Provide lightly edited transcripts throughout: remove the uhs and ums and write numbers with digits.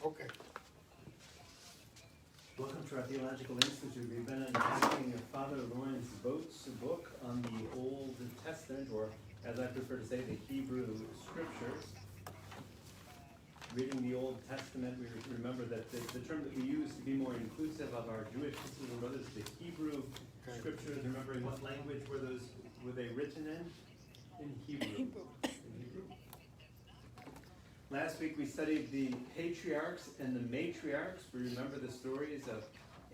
Okay. Welcome to our Theological Institute. We've been unpacking Father Lawrence Boat's book on the Old Testament, or as I prefer to say, the Hebrew Scriptures. Reading the Old Testament, we remember that the term that we use to be more inclusive of our Jewish sisters and brothers, the Hebrew Scriptures. Remembering what language were they written in? In Hebrew. Last week we studied the patriarchs and the matriarchs. We remember the stories of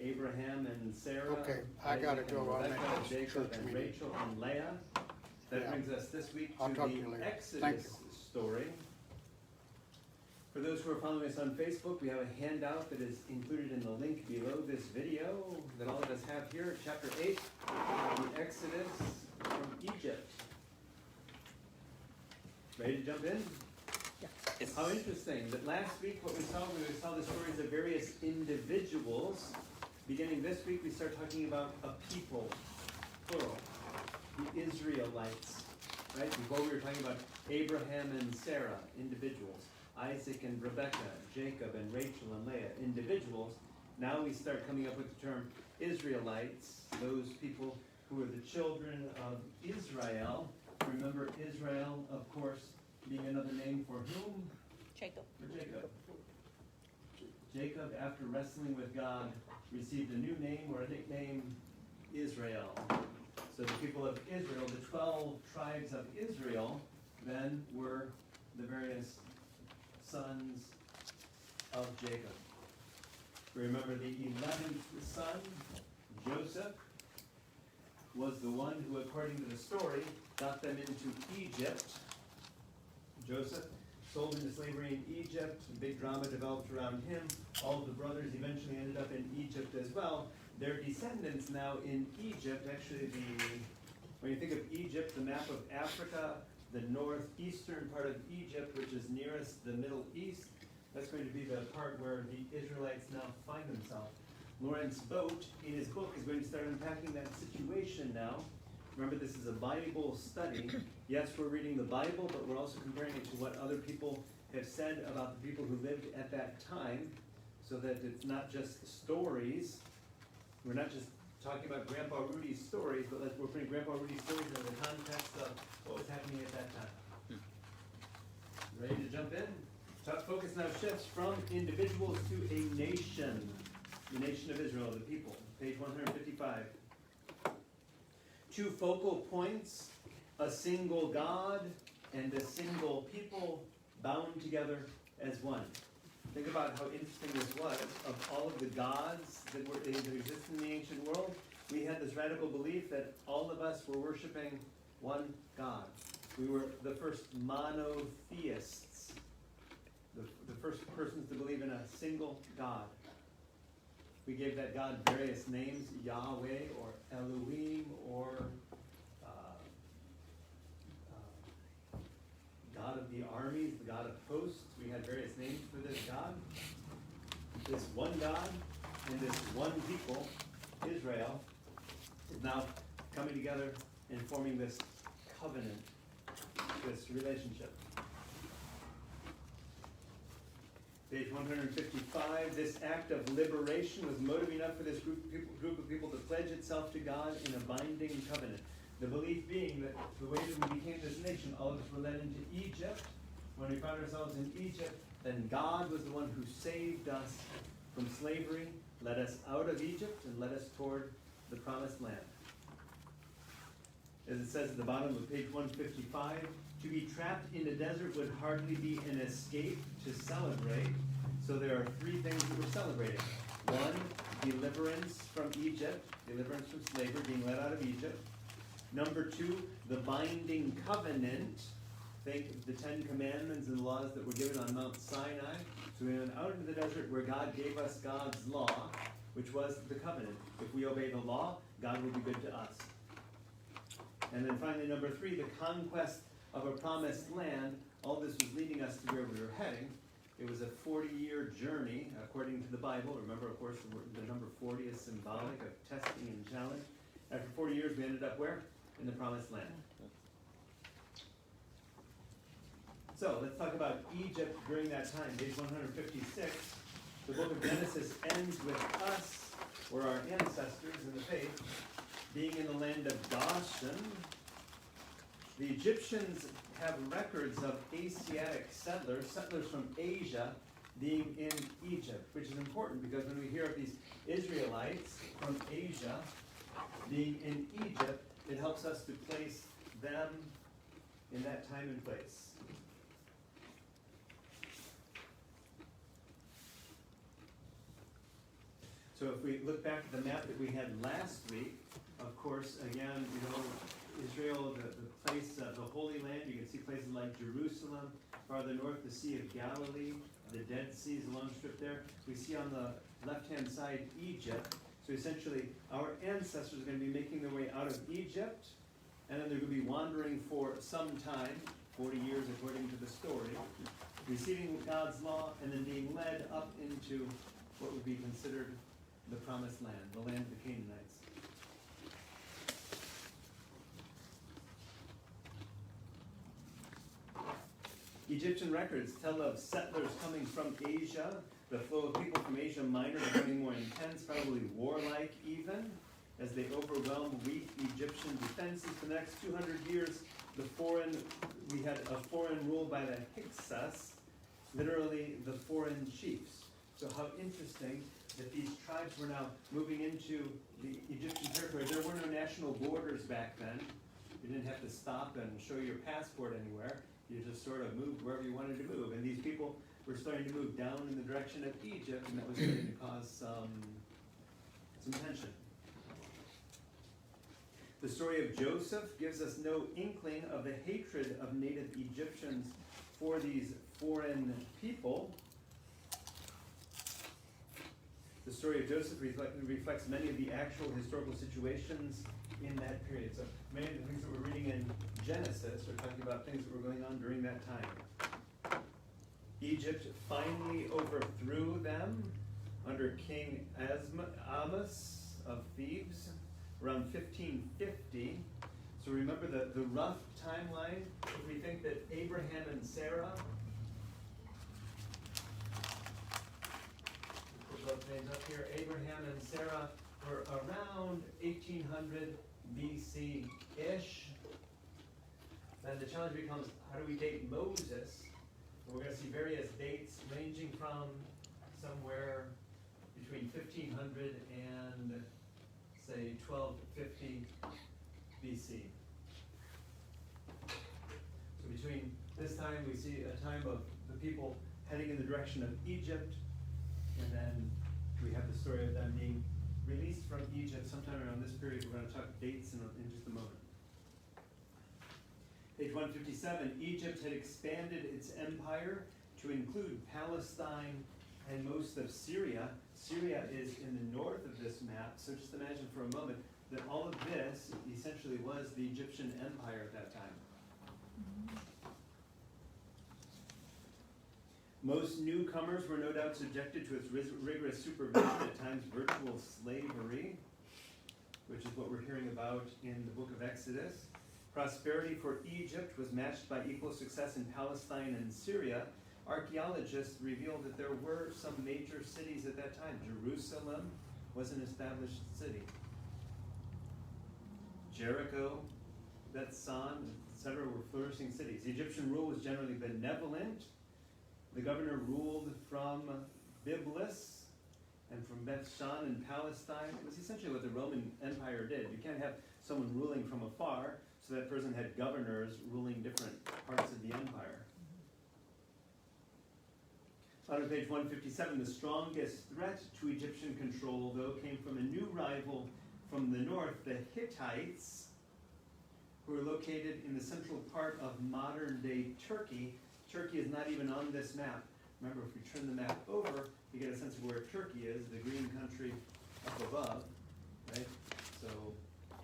Abraham and Sarah. Okay, I gotta go. I'll Rebecca, make this Jacob church and meeting. Rachel and Leah. That Yeah. brings us this week I'll to talk to you the later. Exodus Thank you. story. For those who are following us on Facebook, we have a handout that is included in the link below this video that all of us have here, chapter 8, the Exodus from Egypt. Ready to jump in? Yes. How interesting that last week what we saw the stories of various individuals. Beginning this week we start talking about a people, plural, the Israelites. Right? Before we were talking about Abraham and Sarah, individuals. Isaac and Rebecca, Jacob and Rachel and Leah, individuals. Now we start coming up with the term Israelites, those people who are the children of Israel. Remember Israel, of course, being another name for whom? Jacob. For Jacob. Jacob, after wrestling with God, received a new name or a nickname, Israel. So the people of Israel, the 12 tribes of Israel, then were the various sons of Jacob. Remember the 11th son, Joseph, was the one who, according to the story, got them into Egypt. Joseph, sold into slavery in Egypt, a big drama developed around him. All of the brothers eventually ended up in Egypt as well. Their descendants now in Egypt, actually when you think of Egypt, the map of Africa, the northeastern part of Egypt, which is nearest the Middle East, that's going to be the part where the Israelites now find themselves. Lawrence Boat, in his book, is going to start unpacking that situation now. Remember, this is a Bible study. Yes, we're reading the Bible, but we're also comparing it to what other people have said about the people who lived at that time, so that it's not just stories. We're not just talking about Grandpa Rudy's stories, but we're putting Grandpa Rudy's stories in the context of what was happening at that time. Ready to jump in? Top focus now shifts from individuals to a nation. The nation of Israel, the people. Page 155. Two focal points, a single God and a single people bound together as one. Think about how interesting this was. Of all of the gods that exist in the ancient world, we had this radical belief that all of us were worshiping one God. We were the first monotheists, the first persons to believe in a single God. We gave that God various names, Yahweh or Elohim or God of the armies, the God of hosts. We had various names for this God. This one God and this one people, Israel, is now coming together and forming this covenant, this relationship. Page 155, this act of liberation was motive enough for this group of people to pledge itself to God in a binding covenant. The belief being that the way that we became this nation, all of us were led into Egypt. When we found ourselves in Egypt, then God was the one who saved us from slavery, led us out of Egypt, and led us toward the promised land. As it says at the bottom of page 155, to be trapped in a desert would hardly be an escape to celebrate. So there are three things that we're celebrating. One, deliverance from Egypt, deliverance from slavery, being led out of Egypt. Number two, the binding covenant. Think of the 10 Commandments and laws that were given on Mount Sinai. So we went out into the desert where God gave us God's law, which was the covenant. If we obey the law, God will be good to us. And then finally, number three, the conquest of a promised land. All this was leading us to where we were heading. It was a 40-year journey, according to the Bible. Remember, of course, the number 40 is symbolic of testing and challenge. After 40 years, we ended up where? In the promised land. So let's talk about Egypt during that time. Page 156. The book of Genesis ends with us, or our ancestors in the faith, being in the land of Goshen. The Egyptians have records of Asiatic settlers from Asia being in Egypt, which is important because when we hear of these Israelites from Asia being in Egypt, it helps us to place them in that time and place. So if we look back at the map that we had last week, of course, again, Israel, the place, the Holy Land, you can see places like Jerusalem, farther north, the Sea of Galilee, the Dead Sea is a long strip there. We see on the left-hand side Egypt. So essentially, our ancestors are going to be making their way out of Egypt, and then they're going to be wandering for some time, 40 years according to the story, receiving God's law, and then being led up into what would be considered the Promised Land, the land of the Canaanites. Egyptian records tell of settlers coming from Asia. The flow of people from Asia Minor becoming more intense, probably warlike even, as they overwhelm weak Egyptian defenses. For the next 200 years, we had a foreign rule by the Hyksos, literally the foreign chiefs. So how interesting that these tribes were now moving into the Egyptian territory. There were no national borders back then. You didn't have to stop and show your passport anywhere. You just sort of moved wherever you wanted to move. And these people were starting to move down in the direction of Egypt, and that was starting to cause some tension. The story of Joseph gives us no inkling of the hatred of native Egyptians for these foreign people. The story of Joseph reflects many of the actual historical situations in that period. So many of the things that we're reading in Genesis are talking about things that were going on during that time. Egypt finally overthrew them under King Ahmose of Thebes around 1550. So remember the rough timeline. If we think that Abraham and Sarah, put both names up here, Abraham and Sarah were around 1800 BC-ish. Then the challenge becomes, how do we date Moses? And we're going to see various dates ranging from somewhere between 1500 and, say, 1250 BC. So between this time, we see a time of the people heading in the direction of Egypt, and then we have the story of them being released from Egypt sometime around this period. We're going to talk dates in just a moment. Page 157, Egypt had expanded its empire to include Palestine and most of Syria. Syria is in the north of this map, so just imagine for a moment that all of this essentially was the Egyptian empire at that time. Most newcomers were no doubt subjected to its rigorous supervision, at times virtual slavery, which is what we're hearing about in the book of Exodus. Prosperity for Egypt was matched by equal success in Palestine and Syria. Archaeologists reveal that there were some major cities at that time. Jerusalem was an established city. Jericho, Beth-san, etc. were flourishing cities. Egyptian rule was generally benevolent. The governor ruled from Byblos and from Beth-shan in Palestine. It was essentially what the Roman Empire did. You can't have someone ruling from afar, so that person had governors ruling different parts of the empire. On page 157, the strongest threat to Egyptian control, though, came from a new rival from the north, the Hittites, who are located in the central part of modern-day Turkey. Turkey is not even on this map. Remember, if we turn the map over, you get a sense of where Turkey is, the green country up above, right? So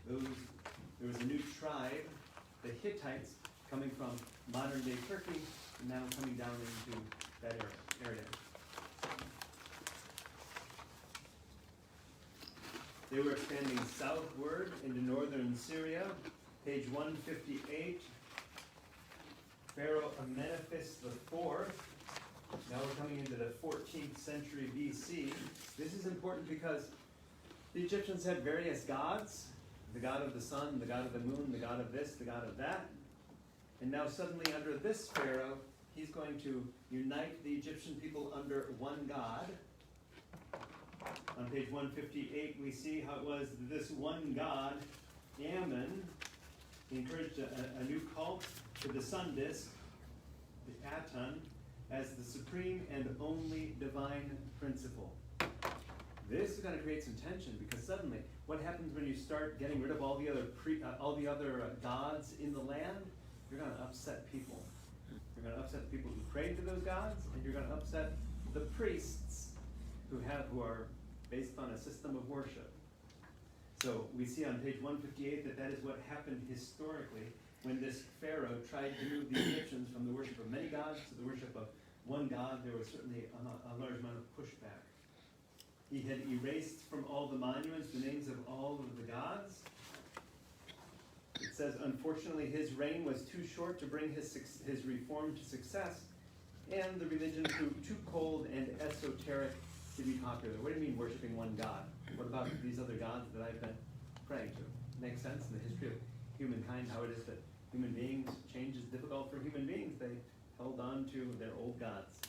there was a new tribe, the Hittites, coming from modern-day Turkey, and now coming down into that area. They were expanding southward into northern Syria. Page 158. Pharaoh Amenephis IV. Now we're coming into the 14th century BC. This is important because the Egyptians had various gods. The god of the sun, the god of the moon, the god of this, the god of that. And now suddenly under this Pharaoh, he's going to unite the Egyptian people under one god. On page 158, we see how it was this one god, Ammon, he encouraged a new cult to the sun disk, the Aton, as the supreme and only divine principle. This is going to create some tension because suddenly, what happens when you start getting rid of all the other gods in the land? You're going to upset people. You're going to upset the people who prayed to those gods, and you're going to upset the priests who are based on a system of worship. So we see on page 158 that is what happened historically when this Pharaoh tried to move the Egyptians from the worship of many gods to the worship of one God. There was certainly a large amount of pushback. He had erased from all the monuments the names of all of the gods. It says, unfortunately, his reign was too short to bring his reform to success, and the religion proved too cold and esoteric to be popular. What do you mean worshiping one God? What about these other gods that I've been praying to? Makes sense in the history of humankind, how it is that human beings, change is difficult for human beings. They held on to their old gods.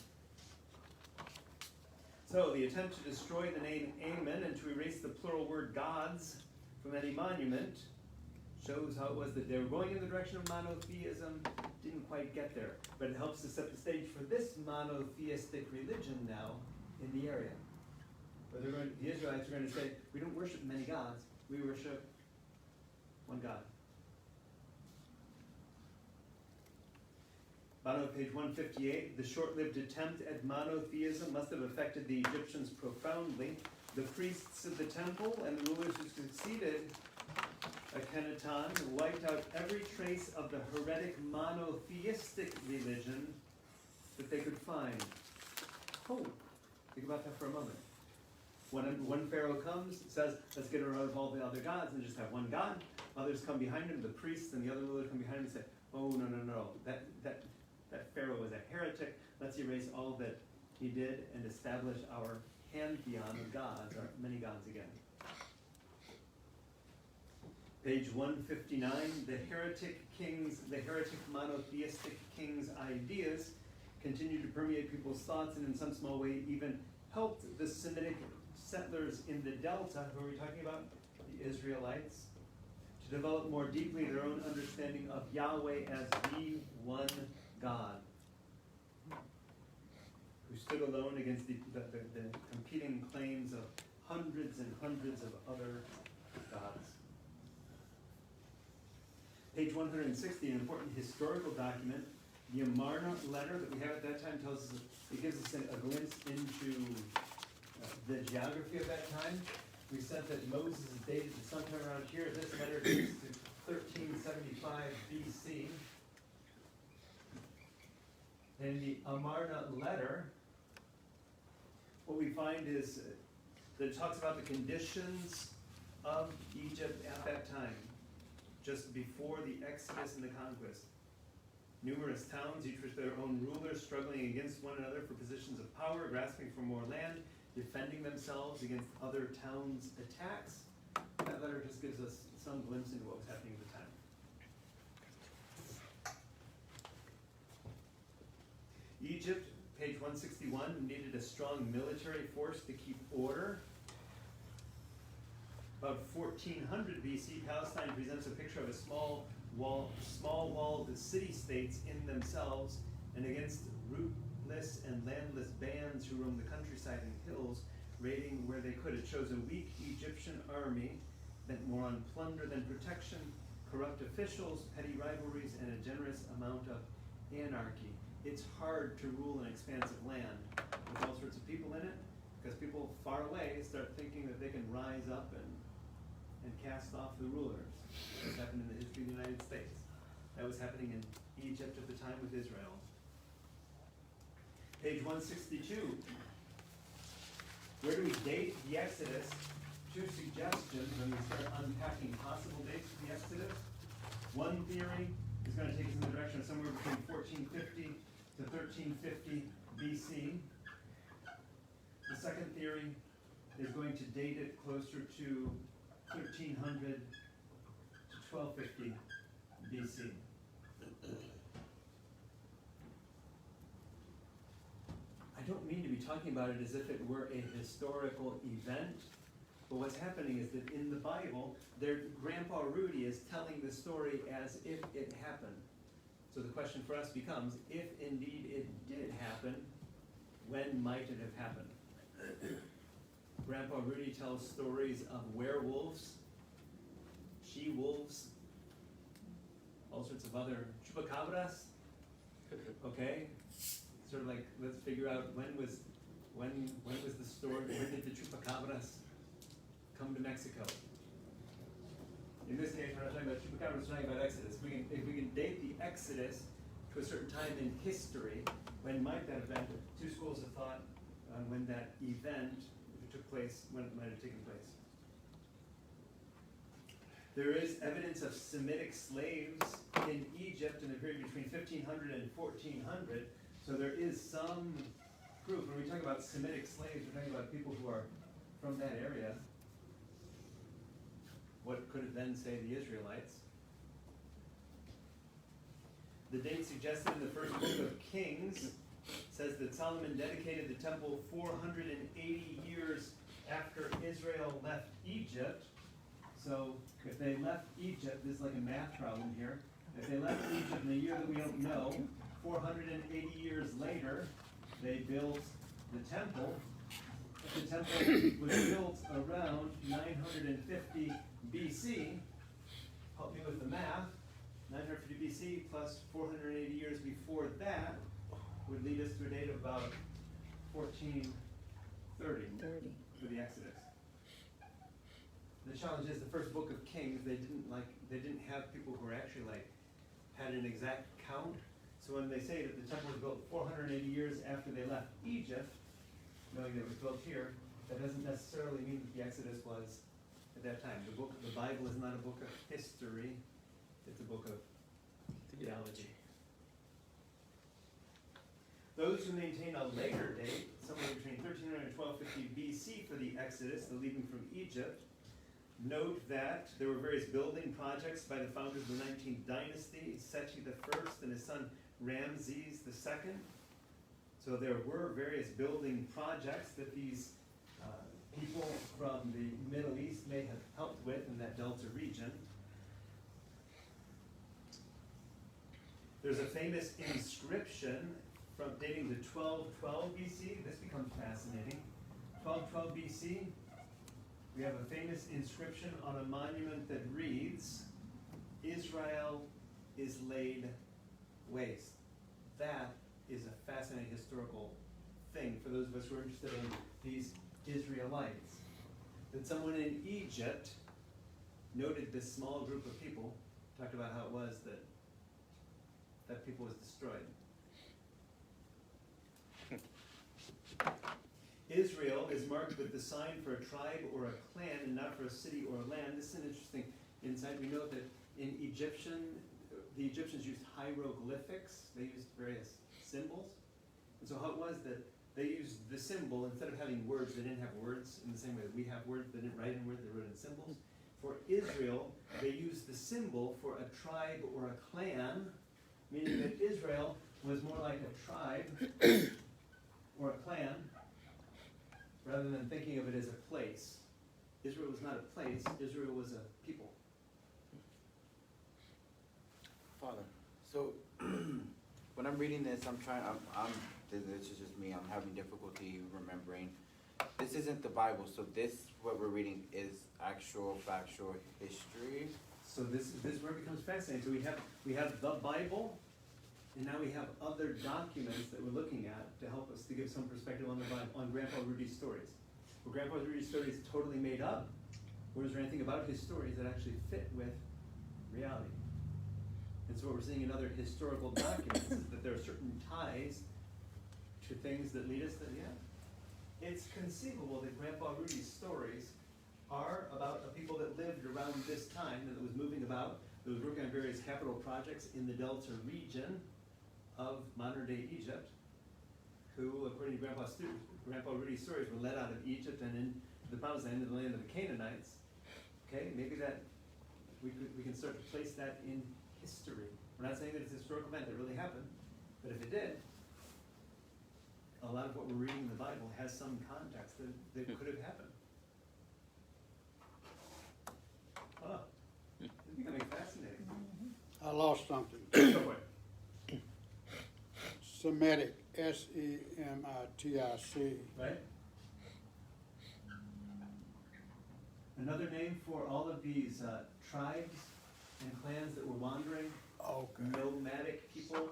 So the attempt to destroy the name Ammon and to erase the plural word gods from any monument shows how it was that they were going in the direction of monotheism, didn't quite get there. But it helps to set the stage for this monotheistic religion now in the area. Where the Israelites are going to say, we don't worship many gods, we worship one God. Bottom of page 158, the short-lived attempt at monotheism must have affected the Egyptians profoundly. The priests of the temple and the rulers who succeeded Akhenaton wiped out every trace of the heretic monotheistic religion that they could find. Oh, think about that for a moment. When one pharaoh comes, says, let's get rid of all the other gods and just have one God. Others come behind him, the priests and the other rulers come behind him and say, oh, no, that pharaoh was a heretic. Let's erase all that he did and establish our pantheon of gods, our many gods again. Page 159, the heretic monotheistic king's ideas continued to permeate people's thoughts and in some small way even helped the Semitic settlers in the Delta, who are we talking about? The Israelites, to develop more deeply their own understanding of Yahweh as the one God, who stood alone against the competing claims of hundreds and hundreds of other gods. Page 160, an important historical document, the Amarna letter that we have at that time tells us, it gives us a glimpse into the geography of that time. We said that Moses is dated to sometime around here. This letter dates to 1375 BC. In the Amarna letter, what we find is that it talks about the conditions of Egypt at that time, just before the Exodus and the conquest. Numerous towns, each with their own rulers, struggling against one another for positions of power, grasping for more land, defending themselves against other towns' attacks. That letter just gives us some glimpse into what was happening at the time. Egypt, page 161, needed a strong military force to keep order. About 1400 BC, Palestine presents a picture of a small walled city-states in themselves, and against rootless and landless bands who roam the countryside and hills, raiding where they could. It shows a weak Egyptian army bent more on plunder than protection, corrupt officials, petty rivalries, and a generous amount of anarchy. It's hard to rule an expansive land with all sorts of people in it, because people far away start thinking that they can rise up and cast off the rulers. That's happened in the history of the United States. That was happening in Egypt at the time with Israel. Page 162. Where do we date the Exodus? Two suggestions when we start unpacking possible dates for the Exodus. One theory is going to take us in the direction of somewhere between 1450 to 1350 BC. The second theory is going to date it closer to 1300 to 1250 BC. I don't mean to be talking about it as if it were a historical event, but what's happening is that in the Bible, Grandpa Rudy is telling the story as if it happened. So the question for us becomes, if indeed it did happen, when might it have happened? Grandpa Rudy tells stories of werewolves, she-wolves, all sorts of other chupacabras. Okay? Sort of like, let's figure out when was the story, when did the chupacabras come to Mexico? In this case, we're not talking about chupacabras, we're talking about Exodus. If we can date the Exodus to a certain time in history, when might that have been? Two schools of thought on when that event, if it took place, when it might have taken place. There is evidence of Semitic slaves in Egypt in the period between 1500 and 1400. So there is some proof. When we talk about Semitic slaves, we're talking about people who are from that area. What could it then say the Israelites? The date suggested in the first book of Kings says that Solomon dedicated the temple 480 years after Israel left Egypt. So if they left Egypt, this is like a math problem here. If they left Egypt in a year that we don't know, 480 years later, they built the temple. The temple was built around 950 BC. Help me with the math. 950 BC plus 480 years before that would lead us to a date of about 1430 for the Exodus. The challenge is the first book of Kings, they didn't have people who were actually had an exact count. So when they say that the temple was built 480 years after they left Egypt, knowing that it was built here, that doesn't necessarily mean that the Exodus was at that time. The Bible is not a book of history, it's a book of theology. Those who maintain a later date, somewhere between 1300 and 1250 BC for the Exodus, the leaving from Egypt, note that there were various building projects by the founders of the 19th dynasty, Seti I and his son Ramses II. So there were various building projects that these people from the Middle East may have helped with in that Delta region. There's a famous inscription from dating to 1212 BC. This becomes fascinating. 1212 BC. We have a famous inscription on a monument that reads, "Israel is laid waste." That is a fascinating historical thing for those of us who are interested in these Israelites. That someone in Egypt noted this small group of people, talked about how it was that that people was destroyed. Israel is marked with the sign for a tribe or a clan and not for a city or a land. This is an interesting insight. We know that in the Egyptians used hieroglyphics. They used various symbols. And so how it was that they used the symbol, instead of having words, they didn't have words in the same way that we have words. They didn't write in words, they wrote in symbols. For Israel, they used the symbol for a tribe or a clan, meaning that Israel was more like a tribe or a clan, rather than thinking of it as a place. Israel was not a place, Israel was a people. Father, so when I'm reading this, this is just me, I'm having difficulty remembering. This isn't the Bible, so what we're reading is actual, factual history. So this is where it becomes fascinating. So we have the Bible, and now we have other documents that we're looking at to help us to give some perspective on the Bible, on Grandpa Rudy's stories. Were Grandpa Rudy's stories totally made up, or is there anything about his stories that actually fit with reality? And so what we're seeing in other historical documents is that there are certain ties to things that lead us to, it's conceivable that Grandpa Rudy's stories are about a people that lived around this time, that was moving about. that was working on various capital projects in the Delta region of modern-day Egypt, who, according to Grandpa Rudy's stories, were led out of Egypt and into the promised land, in the land of the Canaanites. Okay, maybe that we can start to place that in history. We're not saying that it's a historical event that really happened, but if it did, a lot of what we're reading in the Bible has some context that could have happened. Oh, it's becoming fascinating. I lost something. Go for it. Semitic, S-E-M-I-T-I-C. Right? Another name for all of these tribes and clans that were wandering, Okay. nomadic people.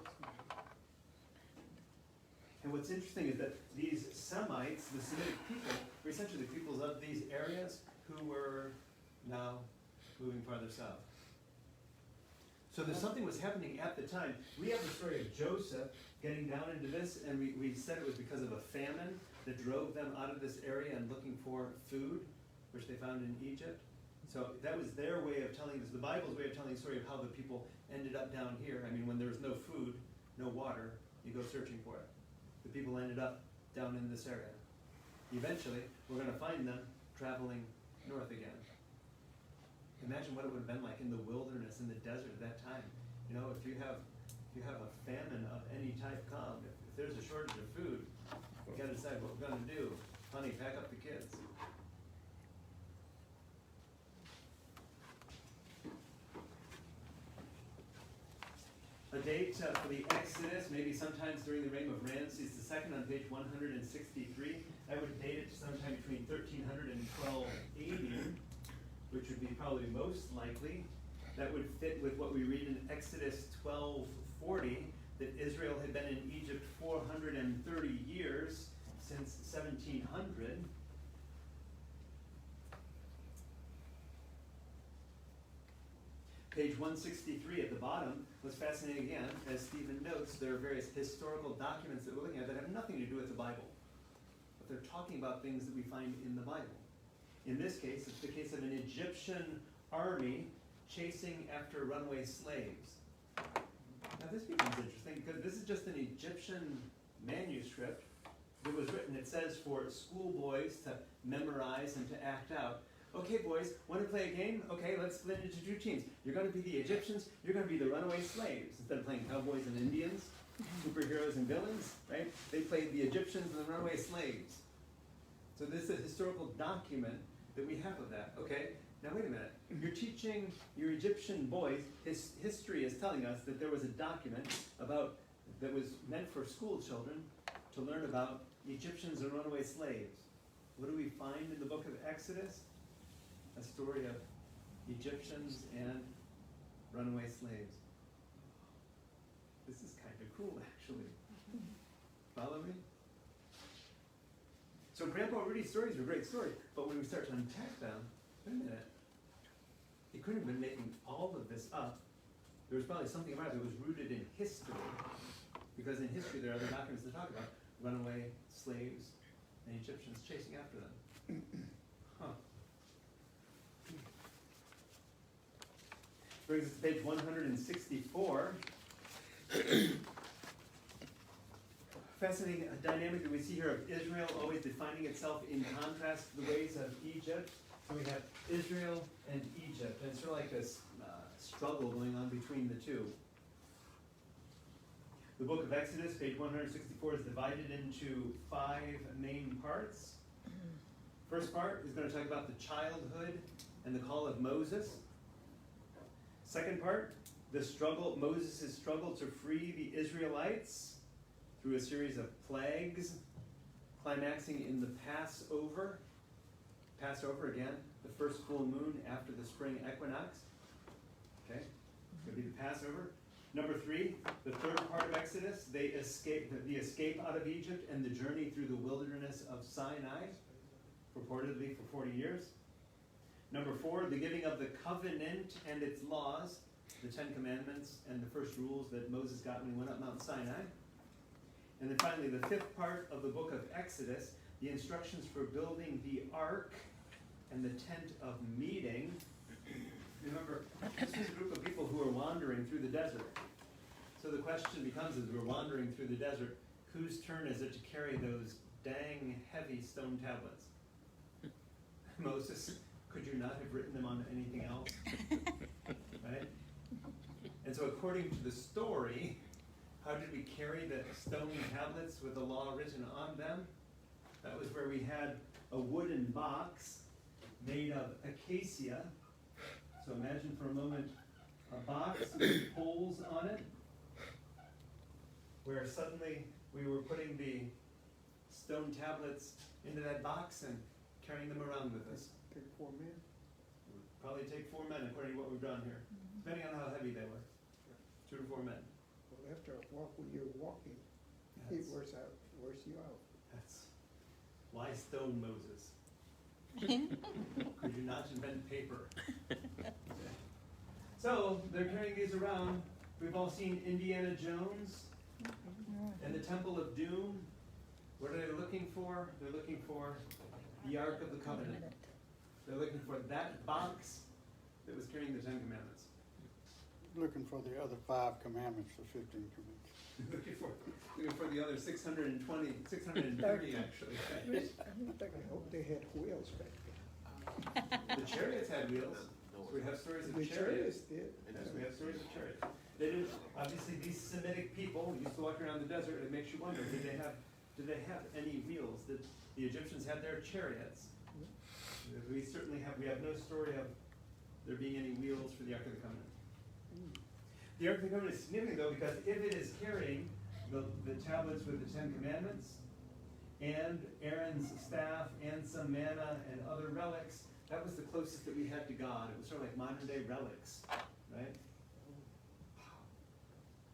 And what's interesting is that these Semites, the Semitic people, were essentially the peoples of these areas who were now moving farther south. So there's something was happening at the time. We have the story of Joseph getting down into this, and we said it was because of a famine that drove them out of this area and looking for food, which they found in Egypt. So that was their way of telling this, the Bible's way of telling the story of how the people ended up down here. I mean, when there was no food, no water, you go searching for it. The people ended up down in this area. Eventually, we're going to find them traveling north again. Imagine what it would have been like in the wilderness, in the desert at that time. You know, if you have a famine of any type come, if there's a shortage of food, we got to decide what we're going to do. Honey, pack up the kids. A date for the Exodus, maybe sometimes during the reign of Ramses II on page 163. I would date it sometime between 1300 and 1280, which would be probably most likely. That would fit with what we read in Exodus 12:40, that Israel had been in Egypt 430 years since 1700. Page 163 at the bottom was fascinating again. As Stephen notes, there are various historical documents that we're looking at that have nothing to do with the Bible. But they're talking about things that we find in the Bible. In this case, it's the case of an Egyptian army chasing after runaway slaves. Now this becomes interesting because this is just an Egyptian manuscript that was written, it says, for schoolboys to memorize and to act out. Okay, boys, want to play a game? Okay, let's split into two teams. You're going to be the Egyptians, you're going to be the runaway slaves. Instead of playing cowboys and Indians, superheroes and villains, right? They played the Egyptians and the runaway slaves. So this is a historical document that we have of that, okay? Now wait a minute. You're teaching your Egyptian boys, history is telling us that there was a document that was meant for school children to learn about Egyptians and runaway slaves. What do we find in the book of Exodus? A story of Egyptians and runaway slaves. This is kind of cool, actually. Follow me? So Grandpa Rudy's stories are a great story, but when we start to unpack them, wait a minute. He couldn't have been making all of this up. There was probably something about it that was rooted in history. Because in history there are other documents that talk about runaway slaves and Egyptians chasing after them. Huh. Brings us to page 164. Fascinating dynamic that we see here of Israel always defining itself in contrast to the ways of Egypt. So we have Israel and Egypt, and it's sort of like this struggle going on between the two. The book of Exodus, page 164, is divided into 5 main parts. First part is going to talk about the childhood and the call of Moses. Second part, the struggle, Moses' struggle to free the Israelites through a series of plagues, climaxing in the Passover. Passover, again, the first full moon after the spring equinox. Okay, it's going to be the Passover. Number 3, the third part of Exodus, the escape out of Egypt and the journey through the wilderness of Sinai, purportedly for 40 years. Number 4, the giving of the covenant and its laws, the 10 commandments and the first rules that Moses got when he went up Mount Sinai. And then finally, the 5th part of the book of Exodus, the instructions for building the ark and the tent of meeting. Remember, this was a group of people who were wandering through the desert. So the question becomes, as we're wandering through the desert, whose turn is it to carry those dang heavy stone tablets? Moses, could you not have written them on anything else? Right? And so according to the story, how did we carry the stone tablets with the law written on them? That was where we had a wooden box made of acacia. So imagine for a moment a box with holes on it, where suddenly we were putting the stone tablets into that box and carrying them around with us. Take 4 men. It would probably take 4 men according to what we've drawn here, depending on how heavy they were. 2 to 4 men. Well, after a while, when you're walking, it That's, wears you out. that's why stone, Moses. Could you not invent paper? So they're carrying these around. We've all seen Indiana Jones and the Temple of Doom. What are they looking for? They're looking for the Ark of the Covenant. They're looking for that box that was carrying the 10 Commandments. Looking for the other 5 commandments, the 15 commandments. looking for the other 620, 630 actually. I hope they had wheels back then. The chariots had wheels. So we have stories of The chariots. chariots did. Yes, we have stories of chariots. They didn't, obviously these Semitic people used to walk around the desert, and it makes you wonder, did they have any wheels? Did the Egyptians have their chariots? We certainly have, we have no story of there being any wheels for the Ark of the Covenant. The Ark of the Covenant is significant though, because if it is carrying the tablets with the 10 Commandments, and Aaron's staff, and some manna, and other relics, that was the closest that we had to God. It was sort of like modern day relics, right?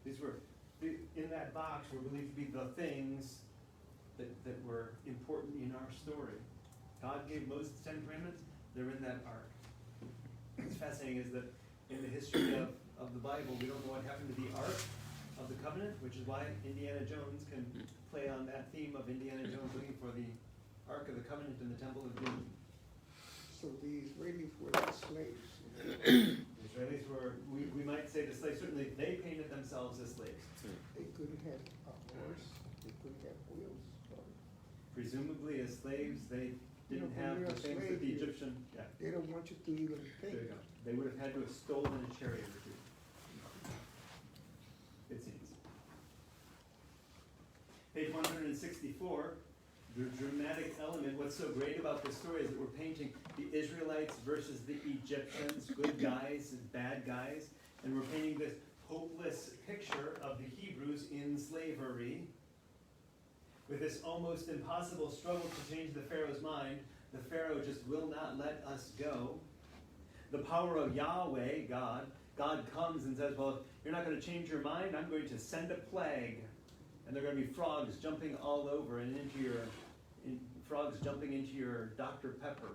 These were, in that box were believed to be the things that were important in our story. God gave Moses the 10 Commandments, they're in that ark. What's fascinating is that in the history of the Bible, we don't know what happened to the Ark of the Covenant, which is why Indiana Jones can play on that theme of Indiana Jones looking for the Ark of the Covenant in the Temple of Doom. So the Israelis were the slaves. The Israelis were, we might say the slaves, certainly they painted themselves as slaves. They couldn't have a horse, they couldn't have wheels. Presumably as slaves, they didn't You know, have when the you're a things that slave, the you- Egyptian, yeah, They don't want you to even there think. you go. They would have had to have stolen a chariot or two. It seems. Page 164, the dramatic element, what's so great about this story is that we're painting the Israelites versus the Egyptians, good guys and bad guys, and we're painting this hopeless picture of the Hebrews in slavery, with this almost impossible struggle to change the Pharaoh's mind. The Pharaoh just will not let us go. The power of Yahweh, God comes and says, well, if you're not going to change your mind, I'm going to send a plague. And there are going to be frogs jumping all over and frogs jumping into your Dr. Pepper.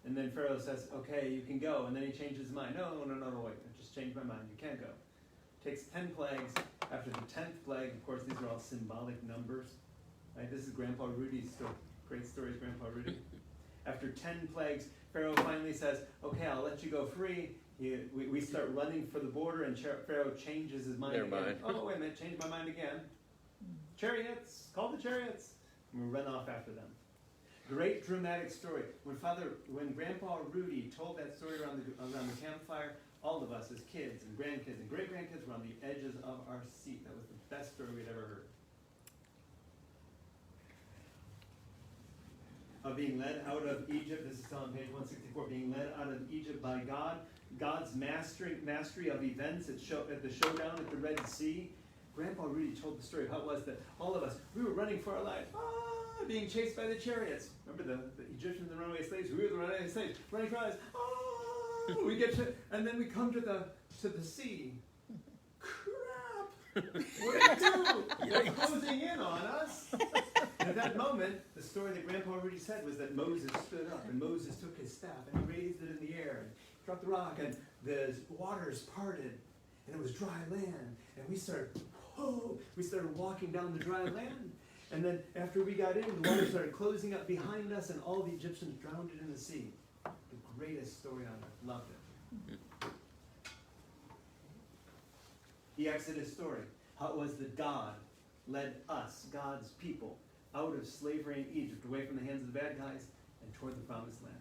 And then Pharaoh says, okay, you can go. And then he changes his mind. No, wait, I just changed my mind. You can't go. Takes 10 plagues. After the 10th plague, of course, these are all symbolic numbers. Right? This is Grandpa Rudy's story. Great stories, Grandpa Rudy. After 10 plagues, Pharaoh finally says, okay, I'll let you go free. We start running for the border, and Pharaoh changes his mind Never again. mind. Oh, wait a minute, changed my mind again. Chariots, call the chariots. And we run off after them. Great dramatic story. When Grandpa Rudy told that story around the campfire, all of us as kids and grandkids and great-grandkids were on the edges of our seat. That was the best story we'd ever heard. Of being led out of Egypt, this is still on page 164, being led out of Egypt by God, God's mastery of events at the showdown at the Red Sea. Grandpa Rudy told the story of how it was that all of us, we were running for our lives, being chased by the chariots. Remember the Egyptians and the runaway slaves? We were the runaway slaves, running for our lives. We get to, and then we come to the sea. Crap! What do we do? They're closing in on us. And at that moment, the story that Grandpa Rudy said was that Moses stood up, and Moses took his staff, and he raised it in the air, and dropped the rock, and the waters parted, and it was dry land. And we started walking down the dry land. And then after we got in, the water started closing up behind us, and all the Egyptians drowned in the sea. The greatest story on earth. Loved it. The Exodus story. How it was that God led us, God's people, out of slavery in Egypt, away from the hands of the bad guys, and toward the promised land.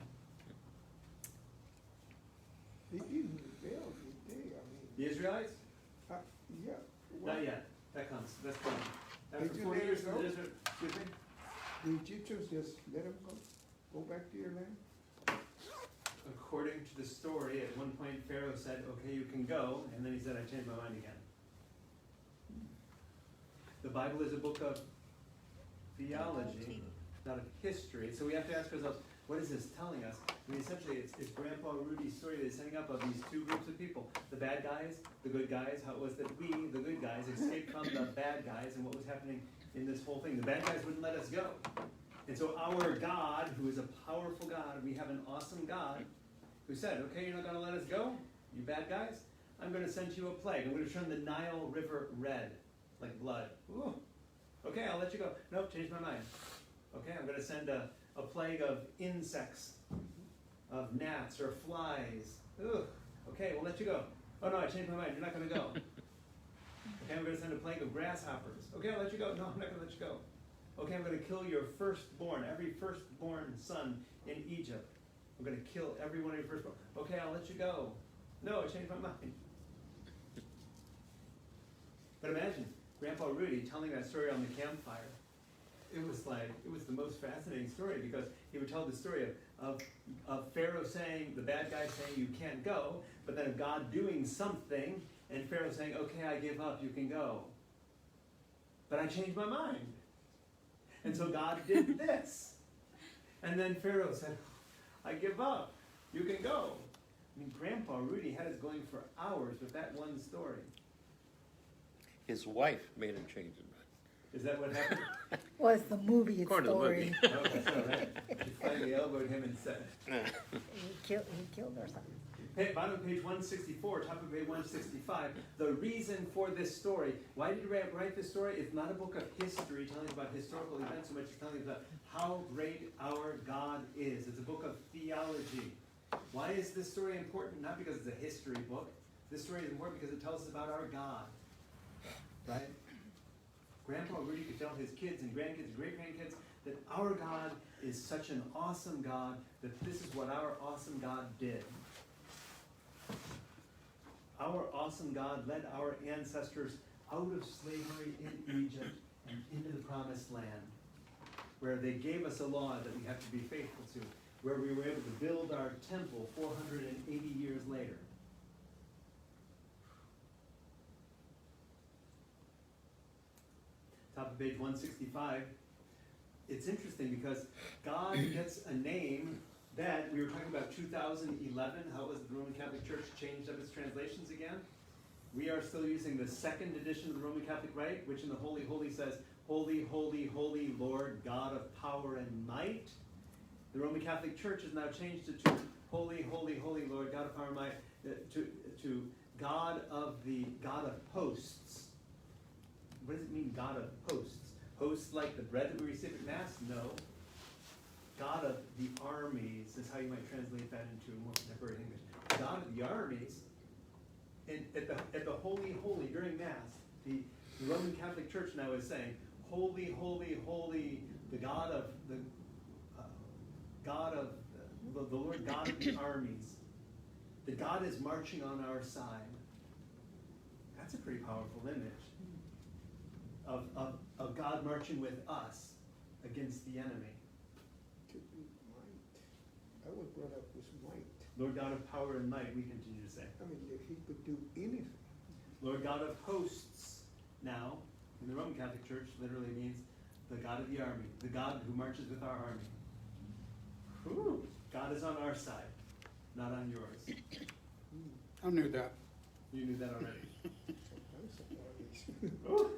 They didn't rebel, did they? The Israelites? Yeah. well, Not yet. That comes. That's coming. They After just 40 let years it from go? the desert, excuse me? The Egyptians just let them go? Go back to your land? According to the story, at one point Pharaoh said, okay, you can go, and then he said, I changed my mind again. The Bible is a book of theology, not of history. So we have to ask ourselves, what is this telling us? I mean, essentially, it's Grandpa Rudy's story that is setting up of these two groups of people. The bad guys, the good guys, how it was that we, the good guys, escaped from the bad guys, and what was happening in this whole thing. The bad guys wouldn't let us go. And so our God, who is a powerful God, we have an awesome God, who said, okay, you're not going to let us go, you bad guys? I'm going to send you a plague. I'm going to turn the Nile River red, like blood. Ooh. Okay, I'll let you go. Nope, changed my mind. Okay, I'm going to send a plague of insects, of gnats or flies. Ugh. Okay, we'll let you go. Oh no, I changed my mind. You're not going to go. Okay, I'm going to send a plague of grasshoppers. Okay, I'll let you go. No, I'm not going to let you go. Okay, I'm going to kill your firstborn, every firstborn son in Egypt. I'm going to kill every one of your firstborn. Okay, I'll let you go. No, I changed my mind. But imagine Grandpa Rudy telling that story on the campfire. It was the most fascinating story, because he would tell the story of Pharaoh saying, the bad guy saying you can't go, but then of God doing something, and Pharaoh saying, okay, I give up, you can go. But I changed my mind. And so God did this. And then Pharaoh said, I give up, you can go. I mean, Grandpa Rudy had us going for hours with that one story. His wife made him change his mind. Is that what happened? Was the movie According to the story. movie. Oh, that's all right. She finally elbowed him and said, He killed her something. bottom of page 164, top of page 165, the reason for this story. Why did he write this story? It's not a book of history telling about historical events so much as telling about how great our God is. It's a book of theology. Why is this story important? Not because it's a history book. This story is important because it tells us about our God. Right? Grandpa Rudy could tell his kids and grandkids and great-grandkids that our God is such an awesome God, that this is what our awesome God did. Our awesome God led our ancestors out of slavery in Egypt and into the promised land, where they gave us a law that we have to be faithful to, where we were able to build our temple 480 years later. Top of page 165. It's interesting because God gets a name that, we were talking about 2011, how it was the Roman Catholic Church changed up its translations again. We are still using the second edition of the Roman Catholic Rite, which in the Holy Holy says, Holy, holy, holy Lord, God of power and might. The Roman Catholic Church has now changed it to Holy, holy, holy Lord, God of power and might, to God of hosts. What does it mean, God of hosts? Hosts like the bread that we receive at Mass? No. God of the armies is how you might translate that into more contemporary English. God of the armies, and at the Holy Holy during Mass, the Roman Catholic Church now is saying, Holy, holy, holy, the God of the Lord God of the armies. The God is marching on our side. That's a pretty powerful image of God marching with us against the enemy. To be might. I was brought up with might. Lord God of power and might, we continue to say. I mean, if he could do anything. Lord God of hosts, now, in the Roman Catholic Church, literally means the God of the army, the God who marches with our army. Ooh, God is on our side, not on yours. I knew that. You knew that already. Sometimes somebody's- Ooh.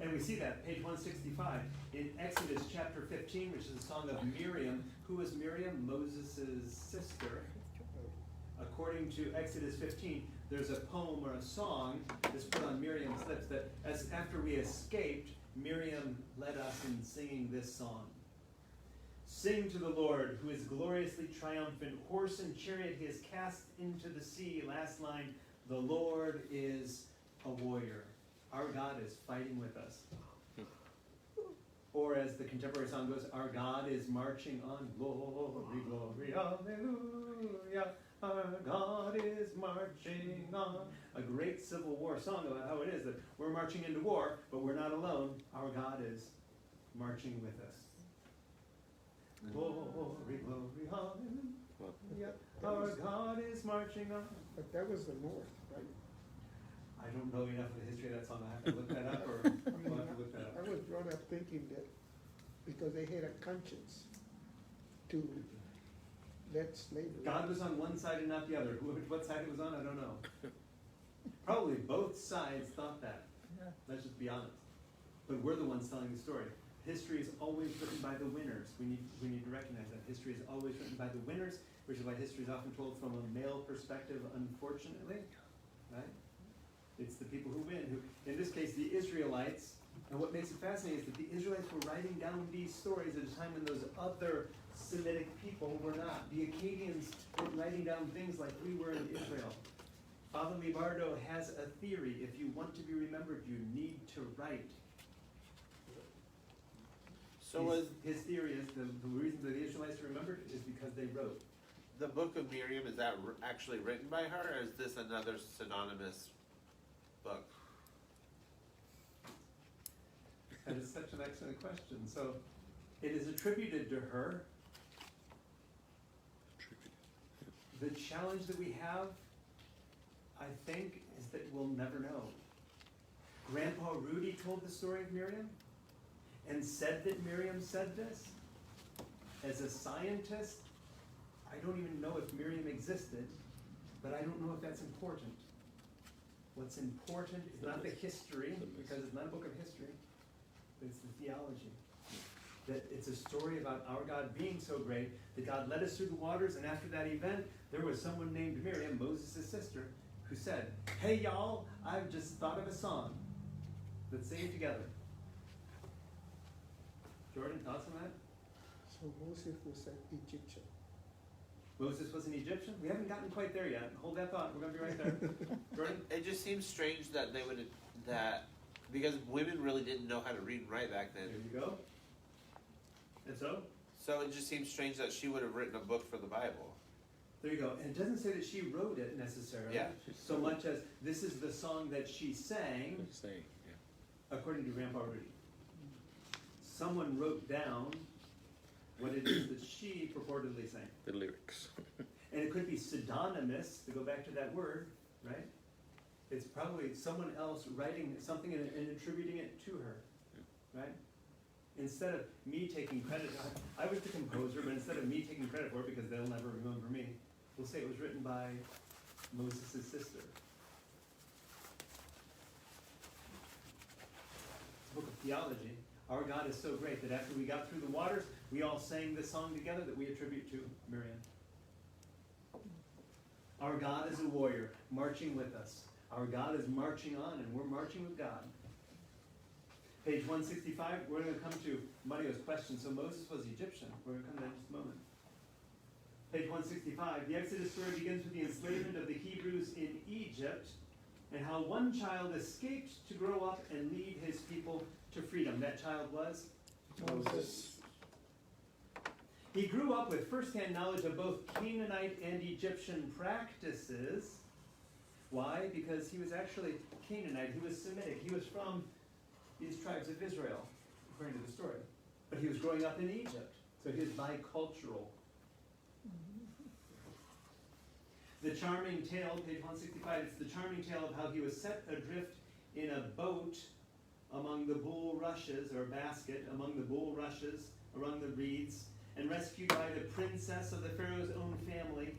And we see that, page 165, in Exodus chapter 15, which is the song of Miriam. Who is Miriam? Moses' sister. According to Exodus 15, there's a poem or a song that's put on Miriam's lips that after we escaped, Miriam led us in singing this song. Sing to the Lord, who is gloriously triumphant. Horse and chariot he has cast into the sea. Last line, the Lord is a warrior. Our God is fighting with us. Or as the contemporary song goes, our God is marching on. Glory, glory, hallelujah. Our God is marching on. A great Civil War song about how it is that we're marching into war, but we're not alone. Our God is marching with us. Glory, glory, hallelujah. Our God is marching on. But that was the North, right? I don't know enough of the history of that song. I have to look that up, or I mean, we'll have to look that up. I was brought up thinking that because they had a conscience to let slavery. God was on one side and not the other. What side it was on, I don't know. Probably both sides thought that. Yeah. Let's just be honest. But we're the ones telling the story. History is always written by the winners. We need to recognize that. History is always written by the winners, which is why history is often told from a male perspective, unfortunately. Right? It's the people who win. Who, in this case, the Israelites. And what makes it fascinating is that the Israelites were writing down these stories at a time when those other Semitic people were not. The Akkadians were writing down things like we were in Israel. Father Libardo has a theory. If you want to be remembered, you need to write. So His theory is the reason that the Israelites are remembered is because they wrote. the Book of Miriam, is that actually written by her, or is this another synonymous book? That is such an excellent question. So it is attributed to her. The challenge that we have, I think, is that we'll never know. Grandpa Rudy told the story of Miriam and said that Miriam said this. As a scientist, I don't even know if Miriam existed, but I don't know if that's important. What's important is not the history, because it's not a book of history, but it's the theology. That it's a story about our God being so great that God led us through the waters, and after that event, there was someone named Miriam, Moses' sister, who said, "Hey y'all, I've just thought of a song. Let's sing it together." Jordan, thoughts on that? So Moses was an Egyptian. Moses was an Egyptian? We haven't gotten quite there yet. Hold that thought, we're gonna be right there. Jordan? It just seems strange that they would, because women really didn't know how to read and write back There then. you go. And so? So it just seems strange that she would have written a book for the Bible. There you go. And it doesn't say that she wrote it necessarily. Yeah. So much as this is the song that she sang, Let's say, yeah. according to Grandpa Rudy. Someone wrote down what it is that she purportedly sang. The lyrics. And it could be pseudonymous, to go back to that word, right? It's probably someone else writing something and attributing it to her, right? Instead of me taking credit, I was the composer, but instead of me taking credit for it, because they'll never remember me, we'll say it was written by Moses' sister. It's a book of theology. Our God is so great that after we got through the waters, we all sang this song together that we attribute to Miriam. Our God is a warrior, marching with us. Our God is marching on, and we're marching with God. Page 165, we're going to come to Mario's question. So Moses was Egyptian. We're going to come to that in just a moment. Page 165, the Exodus story begins with the enslavement of the Hebrews in Egypt and how one child escaped to grow up and lead his people to freedom. That child was Moses. He grew up with first-hand knowledge of both Canaanite and Egyptian practices. Why? Because he was actually Canaanite. He was Semitic. He was from these tribes of Israel, according to the story. But he was growing up in Egypt, so he was bicultural. The charming tale, page 165, it's the charming tale of how he was set adrift in a boat among the bulrushes, or basket, among the bulrushes, among the reeds, and rescued by the princess of the Pharaoh's own family.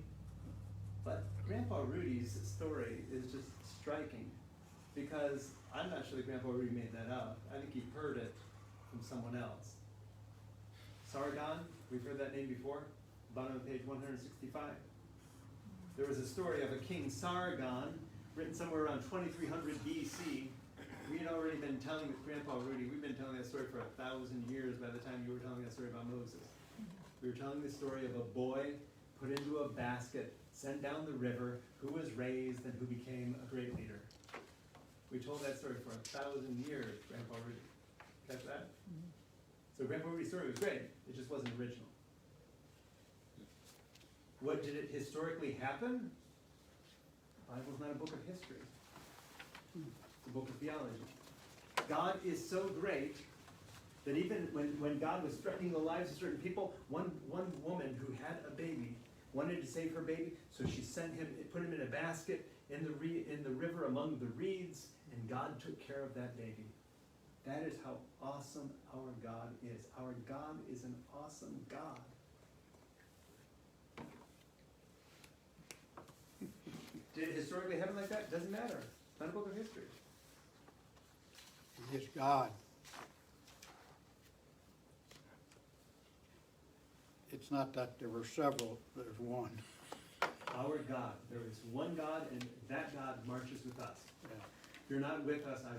But Grandpa Rudy's story is just striking, because I'm not sure that Grandpa Rudy made that up. I think he heard it from someone else. Sargon, we've heard that name before, bottom of page 165. There was a story of a king Sargon, written somewhere around 2300 BC. We had already been telling with Grandpa Rudy, we've been telling that story for 1,000 years by the time you were telling that story about Moses. We were telling the story of a boy put into a basket, sent down the river, who was raised and who became a great leader. We told that story for 1,000 years, Grandpa Rudy. Catch that? So Grandpa Rudy's story was great, it just wasn't original. What did it historically happen? The Bible's not a book of history. It's a book of theology. God is so great that even when God was threatening the lives of certain people, one woman who had a baby wanted to save her baby, so she put him in a basket in the river among the reeds, and God took care of that baby. That is how awesome our God is. Our God is an awesome God. Did it historically happen like that? Doesn't matter. It's not a book of history. He is God. It's not that there were several, there's one. Our God. There is one God, and that God marches with us. Yeah. If you're not with us, I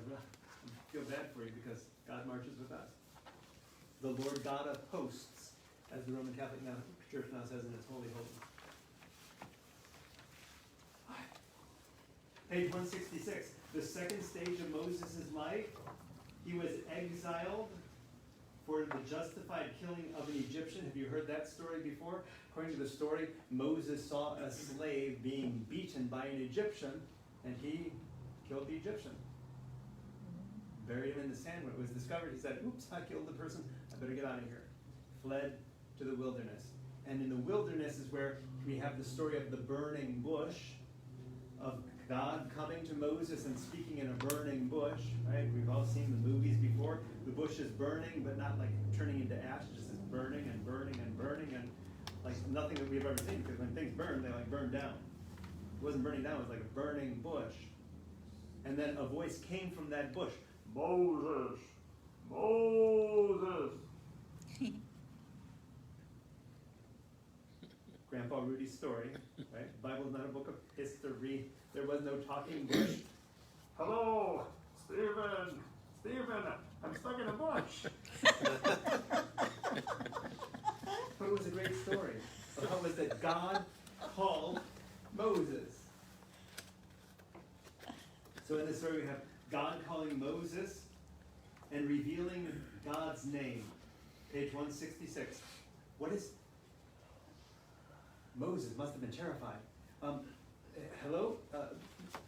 feel bad for you because God marches with us. The Lord God of hosts, as the Roman Catholic Church now says in its Holy Holy. Page 166. The second stage of Moses' life, he was exiled for the justified killing of an Egyptian. Have you heard that story before? According to the story, Moses saw a slave being beaten by an Egyptian, and he killed the Egyptian. Buried him in the sand. When it was discovered, he said, oops, I killed the person. I better get out of here. Fled to the wilderness. And in the wilderness is where we have the story of the burning bush, of God coming to Moses and speaking in a burning bush, right? We've all seen the movies before. The bush is burning, but not like turning into ash. It just is burning and burning and burning, and like nothing that we've ever seen, because when things burn, they like burn down. It wasn't burning down, it was like a burning bush. And then a voice came from that bush. Moses! Moses! Grandpa Rudy's story, right? The Bible's not a book of history. There was no talking bush. Hello, Stephen! Stephen, I'm stuck in a bush. But it was a great story. How it was that God called Moses. So in this story we have God calling Moses and revealing God's name. Page 166. What is... Moses must have been terrified. Hello?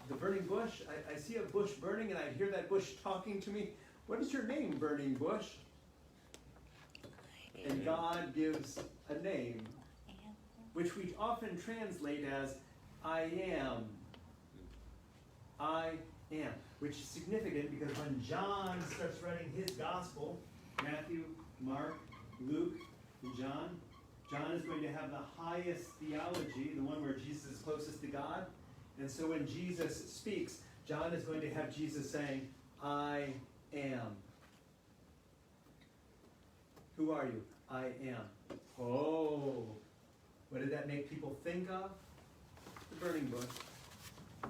The burning bush? I see a bush burning and I hear that bush talking to me. What is your name, burning bush? And God gives a name, which we often translate as I am. I am. Which is significant because when John starts writing his gospel, Matthew, Mark, Luke, and John is going to have the highest theology, the one where Jesus is closest to God. And so when Jesus speaks, John is going to have Jesus saying, I am. Who are you? I am. Oh, what did that make people think of? The burning bush.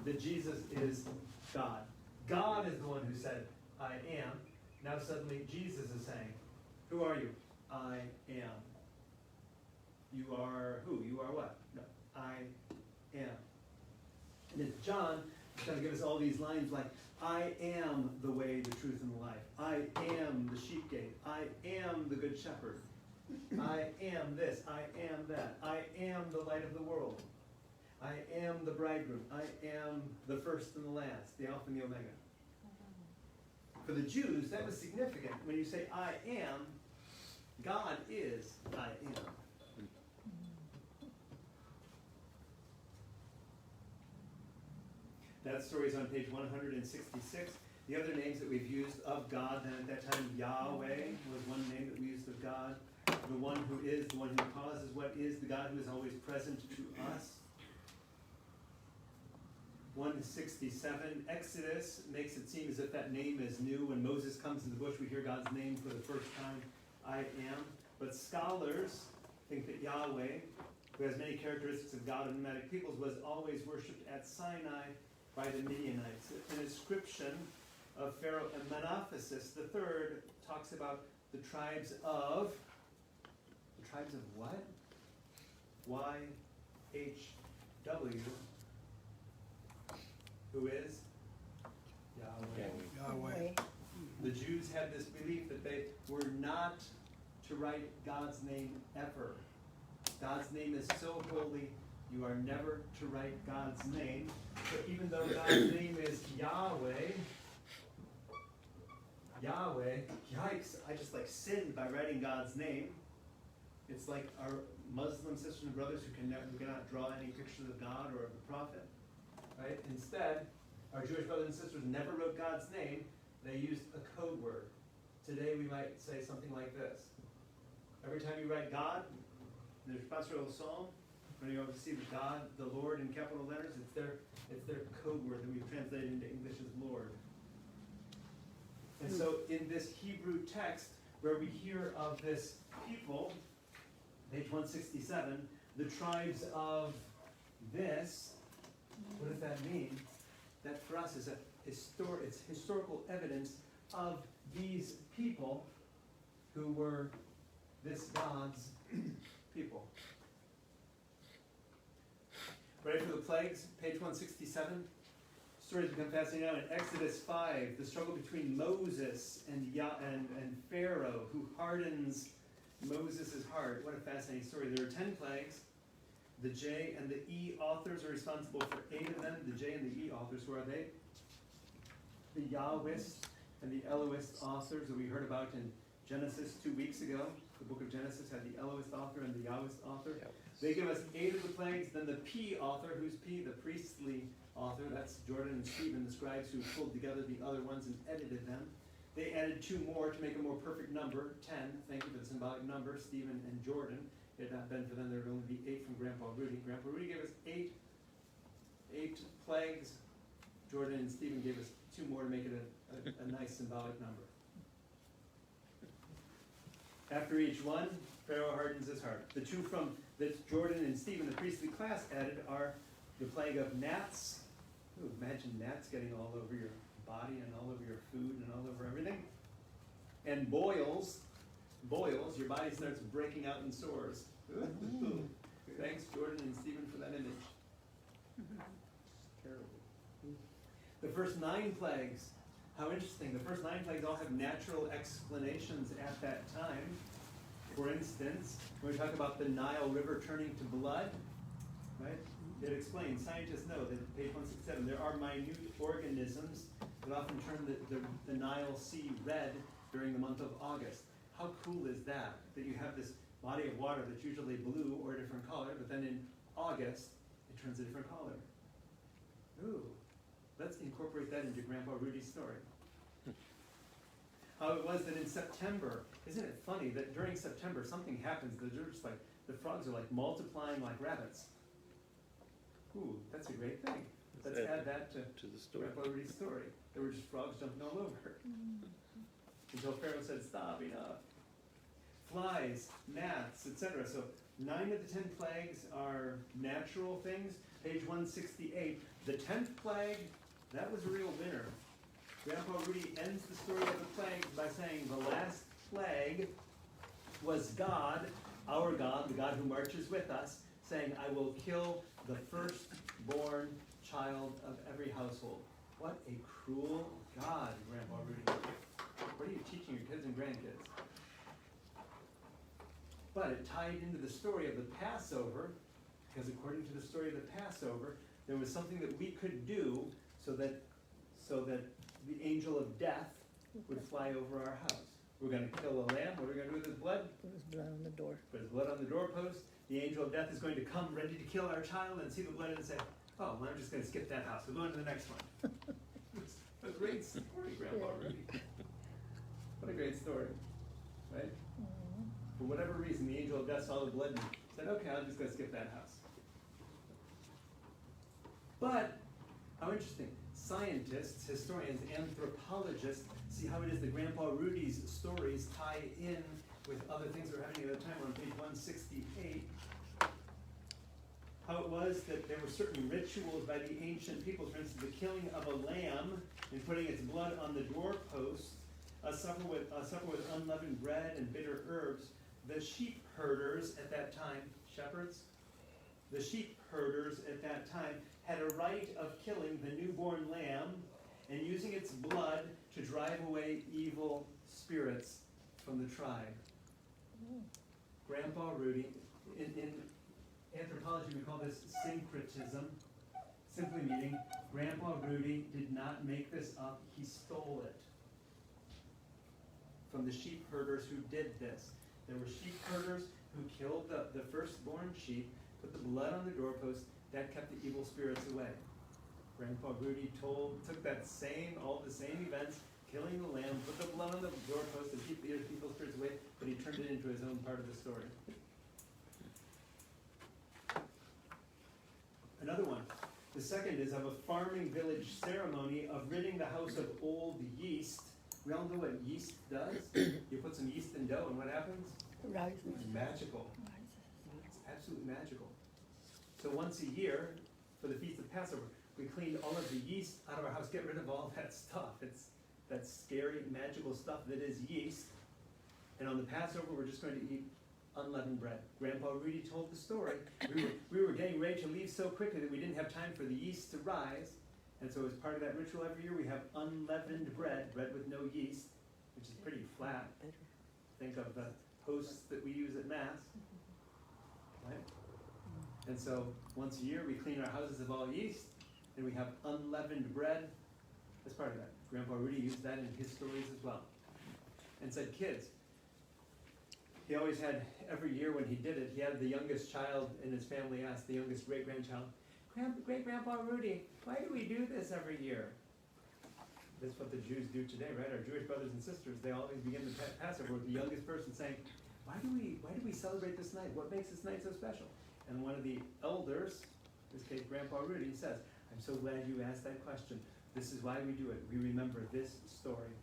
That Jesus is God. God is the one who said, I am. Now suddenly Jesus is saying, who are you? I am. You are who? You are what? No, I am. And it's John trying to give us all these lines like, I am the way, the truth, and the life. I am the sheep gate. I am the good shepherd. I am this. I am that. I am the light of the world. I am the bridegroom. I am the first and the last, the Alpha and the Omega. For the Jews, that was significant. When you say I am, God is I am. That story is on page 166. The other names that we've used of God, then at that time, Yahweh was one name that we used of God. The one who is, the one who causes what is, the God who is always present to us. 167, Exodus makes it seem as if that name is new. When Moses comes in the bush, we hear God's name for the first time, I am. But scholars think that Yahweh, who has many characteristics of God and nomadic peoples, was always worshipped at Sinai by the Midianites. An inscription of Pharaoh Menophesis III talks about the tribes of tribes of what? YHW, who is Yahweh. Yahweh. The Jews had this belief that they were not to write God's name ever. God's name is so holy, you are never to write God's name. So even though God's name is Yahweh, yikes, I just like sinned by writing God's name. It's like our Muslim sisters and brothers who cannot draw any pictures of God or of the prophet, right? Instead, our Jewish brothers and sisters never wrote God's name. They used a code word. Today we might say something like this. Every time you write God, in the pastoral psalm, when you see the God, the Lord in capital letters, it's their code word that we've translated into English as Lord. And so in this Hebrew text, where we hear of this people, page 167, the tribes of this, what does that mean? That for us is it's historical evidence of these people who were this God's people. Ready for the plagues? Page 167. Stories become fascinating now in Exodus 5, the struggle between Moses and Pharaoh, who hardens Moses' heart. What a fascinating story. There are 10 plagues. The J and the E authors are responsible for 8 of them. The J and the E authors, who are they? The Yahwist and the Elohist authors that we heard about in Genesis 2 weeks ago. The book of Genesis had the Elohist author and the Yahwist author. Yep. They give us 8 of the plagues. Then the P author, who's P? The priestly author. That's Jordan and Stephen, the scribes who pulled together the other ones and edited them. They added 2 more to make a more perfect number, 10. Thank you for the symbolic number, Stephen and Jordan. It had not been for them, there would only be 8 from Grandpa Rudy. Grandpa Rudy gave us 8 plagues. Jordan and Stephen gave us 2 more to make it a nice symbolic number. After each one, Pharaoh hardens his heart. The 2 from that Jordan and Stephen, the priestly class, added are the plague of gnats. Ooh, imagine gnats getting all over your body and all over your food and all over everything. And boils, your body starts breaking out in sores. Ooh. Thanks, Jordan and Stephen, for that image. Terrible. The first 9 plagues, how interesting. The first 9 plagues all have natural explanations at that time. For instance, when we talk about the Nile River turning to blood, right? It explains, scientists know that page 167, there are minute organisms that often turn the Nile Sea red during the month of August. How cool is that? That you have this body of water that's usually blue or a different color, but then in August, it turns a different color. Ooh, let's incorporate that into Grandpa Rudy's story. How it was that in September, isn't it funny that during September something happens, they're just like, the frogs are like multiplying like rabbits. Ooh, that's a great thing. Let's add that to the story. Grandpa Rudy's story. There were just frogs jumping all over. Until Pharaoh said, stop, enough. Flies, gnats, etc. So 9 of the 10 plagues are natural things. Page 168. The 10th plague, that was a real winner. Grandpa Rudy ends the story of the plague by saying the last plague was God, our God, the God who marches with us, saying, I will kill the firstborn child of every household. What a cruel God, Grandpa Rudy. What are you teaching your kids and grandkids? But it tied into the story of the Passover, because according to the story of the Passover, there was something that we could do so that the angel of death would fly over our house. We're going to kill a lamb. What are we going to do with his blood? Put his blood on the door. Put his blood on the doorpost. The angel of death is going to come ready to kill our child and see the blood and say, oh, well, I'm just going to skip that house. We'll go on to the next one. A great story, Grandpa Rudy. What a great story, right? For whatever reason, the angel of death saw the blood and said, okay, I'm just going to skip that house. But, how interesting. Scientists, historians, anthropologists see how it is that Grandpa Rudy's stories tie in with other things that were happening at the time. We're on page 168. How it was that there were certain rituals by the ancient people, for instance, the killing of a lamb and putting its blood on the doorpost, a supper with unleavened bread and bitter herbs, the sheep herders at that time, shepherds, the sheep herders at that time had a right of killing the newborn lamb and using its blood to drive away evil spirits from the tribe. Grandpa Rudy, in anthropology we call this syncretism, simply meaning Grandpa Rudy did not make this up, he stole it from the sheep herders who did this. There were sheep herders who killed the firstborn sheep, put the blood on the doorpost, that kept the evil spirits away. Grandpa Rudy took all the same events, killing the lamb, put the blood on the doorpost to keep the evil spirits away, but he turned it into his own part of the story. Another one. The second is of a farming village ceremony of ridding the house of old yeast. We all know what yeast does. You put some yeast in dough and what happens? Rises. It's magical. It's absolutely magical. So once a year, for the Feast of Passover, we cleaned all of the yeast out of our house, get rid of all that stuff. It's that scary, magical stuff that is yeast. And on the Passover, we're just going to eat unleavened bread. Grandpa Rudy told the story. We were getting ready to leave so quickly that we didn't have time for the yeast to rise. And so as part of that ritual every year, we have unleavened bread with no yeast, which is pretty flat. Think of the hosts that we use at Mass, right? And so once a year, we clean our houses of all yeast, and we have unleavened bread as part of that. Grandpa Rudy used that in his stories as well. And said, kids, he always had, every year when he did it, he had the youngest child in his family ask the youngest great-grandchild, Great-Grandpa Rudy, why do we do this every year? That's what the Jews do today, right? Our Jewish brothers and sisters, they always begin the Passover with the youngest person saying, why do we celebrate this night? What makes this night so special? And one of the elders, in this case Grandpa Rudy, says, I'm so glad you asked that question. This is why we do it. We remember this story.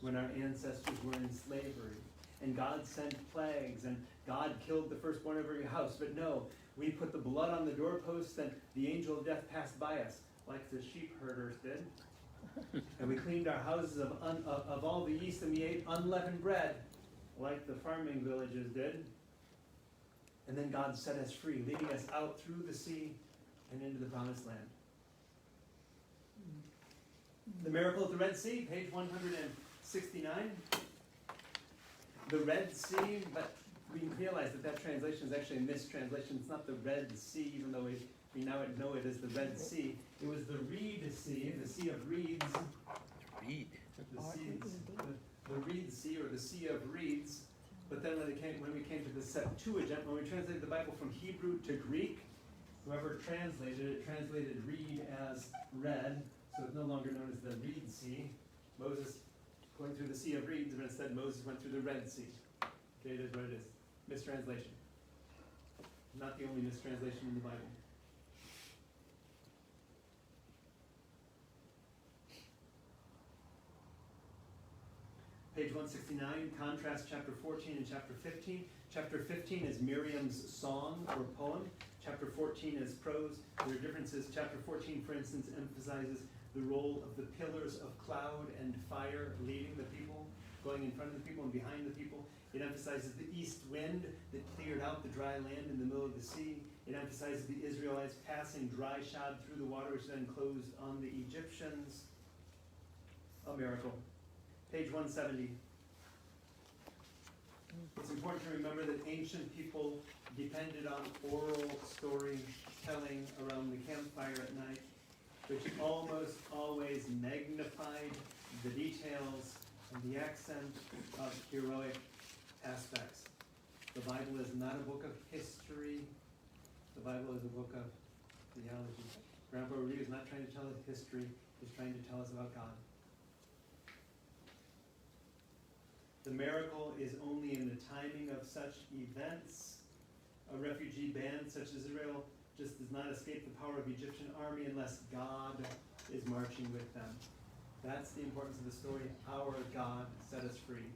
When our ancestors were in slavery, and God sent plagues, and God killed the firstborn of every house. But no, we put the blood on the doorposts, and the angel of death passed by us, like the sheep herders did. And we cleaned our houses of all the yeast, and we ate unleavened bread, like the farming villages did. And then God set us free, leading us out through the sea and into the promised land. The miracle of the Red Sea, page 169. The Red Sea, but we realize that translation is actually a mistranslation. It's not the Red Sea, even though we now know it as the Red Sea. It was the Reed Sea, the Sea of Reeds. Reed. The Reed Sea, or the Sea of Reeds. But then when we came to the Septuagint, when we translated the Bible from Hebrew to Greek, whoever translated it translated reed as red, so it's no longer known as the Reed Sea. Moses going through the Sea of Reeds, but instead Moses went through the Red Sea. Okay, that's what it is. Mistranslation. Not the only mistranslation in the Bible. Page 169, contrast chapter 14 and chapter 15. Chapter 15 is Miriam's song or poem. Chapter 14 is prose. There are differences. Chapter 14, for instance, emphasizes the role of the pillars of cloud and fire leading the people, going in front of the people and behind the people. It emphasizes the east wind that cleared out the dry land in the middle of the sea. It emphasizes the Israelites passing dry shod through the water, which then closed on the Egyptians. A miracle. Page 170. It's important to remember that ancient people depended on oral storytelling around the campfire at night, which almost always magnified the details and the accent of heroic aspects. The Bible is not a book of history. The Bible is a book of theology. Grandpa Rudy is not trying to tell us history. He's trying to tell us about God. The miracle is only in the timing of such events. A refugee band such as Israel just does not escape the power of the Egyptian army unless God is marching with them. That's the importance of the story. Our God set us free.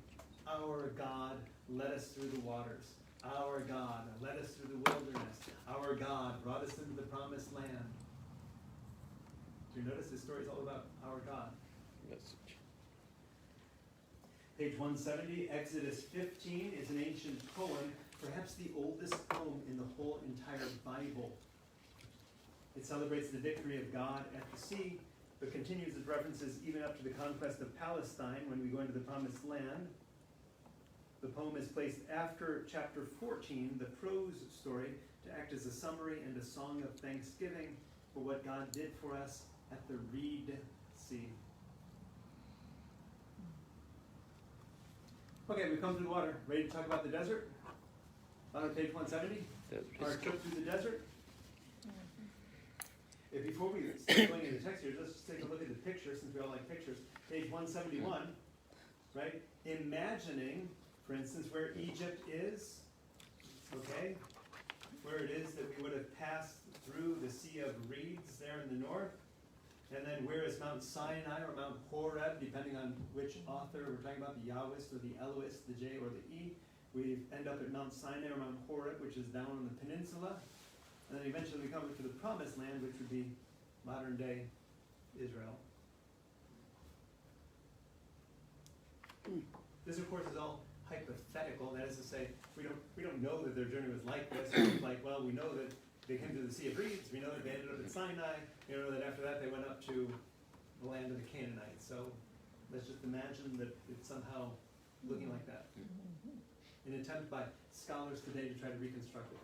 Our God led us through the waters. Our God led us through the wilderness. Our God brought us into the promised land. Do you notice this story is all about our God? Message. Page 170, Exodus 15 is an ancient poem, perhaps the oldest poem in the whole entire Bible. It celebrates the victory of God at the sea, but continues its references even up to the conquest of Palestine when we go into the Promised Land. The poem is placed after chapter 14, the prose story, to act as a summary and a song of thanksgiving for what God did for us at the Reed Sea. Okay, we've come through the water. Ready to talk about the desert? On page 170, our trip through the desert. If before we start going into text here, let's just take a look at the picture, since we all like pictures. Page 171, right? Imagining, for instance, where Egypt is, okay? Where it is that we would have passed through the Sea of Reeds there in the north. And then where is Mount Sinai or Mount Horeb, depending on which author we're talking about, the Yahwist or the Elohist, the J or the E. We end up at Mount Sinai or Mount Horeb, which is down on the peninsula. And then eventually we come to the Promised Land, which would be modern day Israel. This, of course, is all hypothetical. That is to say, we don't know that their journey was like this. It's like, well, we know that they came to the Sea of Reeds. We know that they ended up at Sinai. We know that after that they went up to the land of the Canaanites. So let's just imagine that it's somehow looking like that. An attempt by scholars today to try to reconstruct it.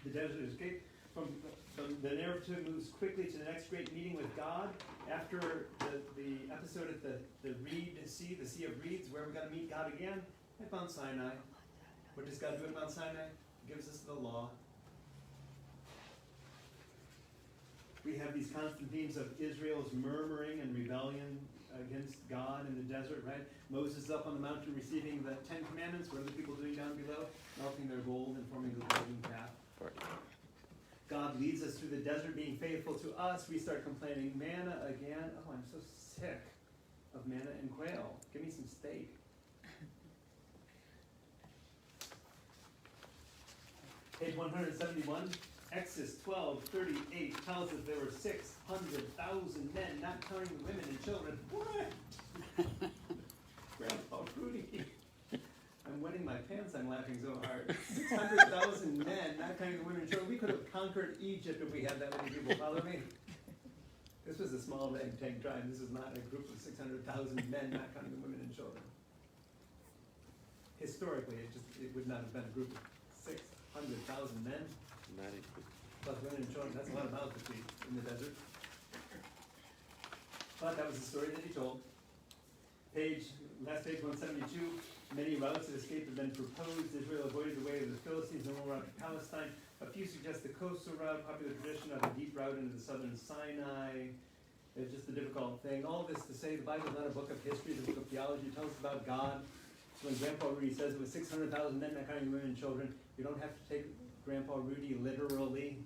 The desert escape from the narrative moves quickly to the next great meeting with God. After the episode at the Reed Sea, the Sea of Reeds, where we're going to meet God again at Mount Sinai. What does God do at Mount Sinai? He gives us the law. We have these constant themes of Israel's murmuring and rebellion against God in the desert, right? Moses is up on the mountain receiving the 10 Commandments. What are the people doing down below? Melting their gold and forming the golden calf. God leads us through the desert, being faithful to us. We start complaining, manna again. Oh, I'm so sick of manna and quail. Give me some steak. Page 171, Exodus 12:38 tells us there were 600,000 men, not counting the women and children. What? Grandpa Rudy. I'm wetting my pants, I'm laughing so hard. 600,000 men, not counting the women and children. We could have conquered Egypt if we had that many people. Follow me? This was a small ragtag tribe. This is not a group of 600,000 men, not counting the women and children. Historically, it would not have been a group of 600,000 men. Plus women and children. That's a lot of mouths to feed in the desert. But that was the story that he told. Last page 172. Many routes of escape have been proposed. Israel avoided the way of the Philistines, no more route to Palestine. A few suggest the coastal route, popular tradition of a deep route into the southern Sinai. It's just a difficult thing. All this to say, the Bible is not a book of history, it's a book of theology. It tells us about God. So when Grandpa Rudy says it was 600,000 men, not counting women and children, you don't have to take Grandpa Rudy literally.